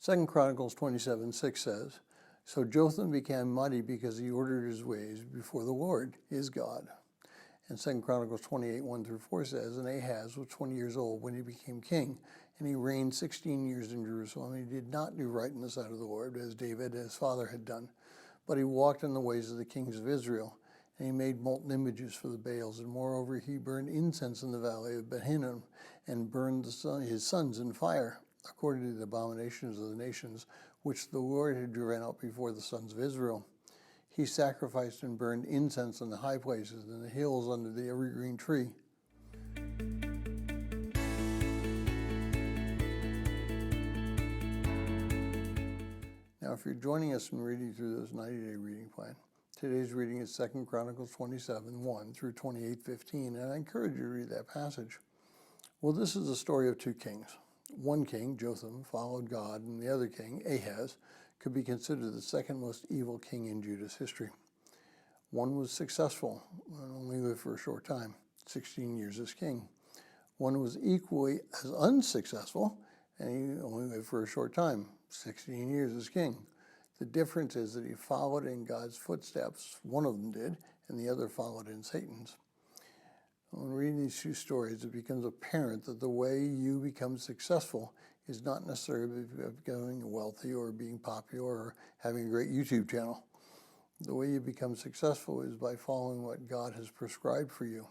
2 Chronicles 27:6 says, "So Jotham became mighty because he ordered his ways before the Lord, his God." And 2 Chronicles 28:1-4 says, "And Ahaz was 20 years old when he became king, and he reigned 16 years in Jerusalem. He did not do right in the sight of the Lord, as David his father had done, but he walked in the ways of the kings of Israel, and he made molten images for the Baals. And moreover, he burned incense in the valley of Ben Hinnom, and burned his sons in fire, according to the abominations of the nations, which the Lord had driven out before the sons of Israel. He sacrificed and burned incense in the high places, in the hills under the evergreen tree." Now, if you're joining us in reading through this 90-day reading plan, today's reading is 2 Chronicles 27:1-28:15, and I encourage you to read that passage. Well, this is the story of two kings. One king, Jotham, followed God, and the other king, Ahaz, could be considered the second most evil king in Judah's history. One was successful and only lived for a short time, 16 years as king. One was equally as unsuccessful, and he only lived for a short time, 16 years as king. The difference is that he followed in God's footsteps, one of them did, and the other followed in Satan's. When reading these two stories, it becomes apparent that the way you become successful is not necessarily becoming wealthy or being popular or having a great YouTube channel. The way you become successful is by following what God has prescribed for you.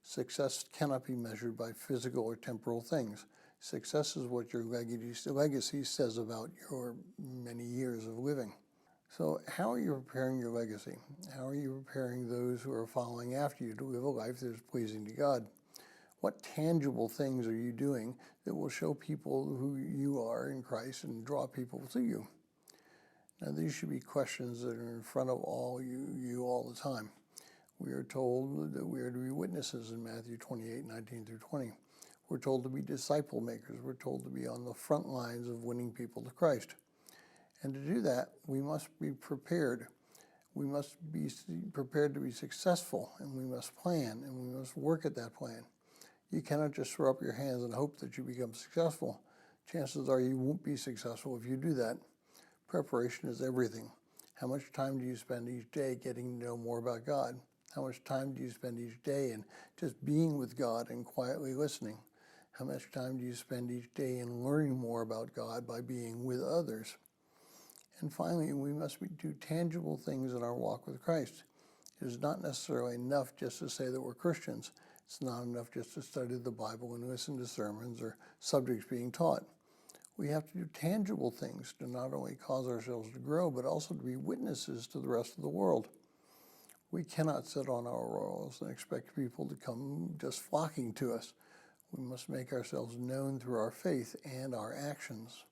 Success cannot be measured by physical or temporal things. Success is what your legacy says about your many years of living. So how are you preparing your legacy? How are you preparing those who are following after you to live a life that is pleasing to God? What tangible things are you doing that will show people who you are in Christ and draw people to you? Now, these should be questions that are in front of you all the time. We are told that we are to be witnesses in Matthew 28:19-20. We're told to be disciple makers. We're told to be on the front lines of winning people to Christ. And to do that, we must be prepared. We must be prepared to be successful, and we must plan, and we must work at that plan. You cannot just throw up your hands and hope that you become successful. Chances are you won't be successful if you do that. Preparation is everything. How much time do you spend each day getting to know more about God? How much time do you spend each day in just being with God and quietly listening? How much time do you spend each day in learning more about God by being with others? And finally, we must do tangible things in our walk with Christ. It is not necessarily enough just to say that we're Christians. It's not enough just to study the Bible and listen to sermons or subjects being taught. We have to do tangible things to not only cause ourselves to grow, but also to be witnesses to the rest of the world. We cannot sit on our laurels and expect people to come just flocking to us. We must make ourselves known through our faith and our actions.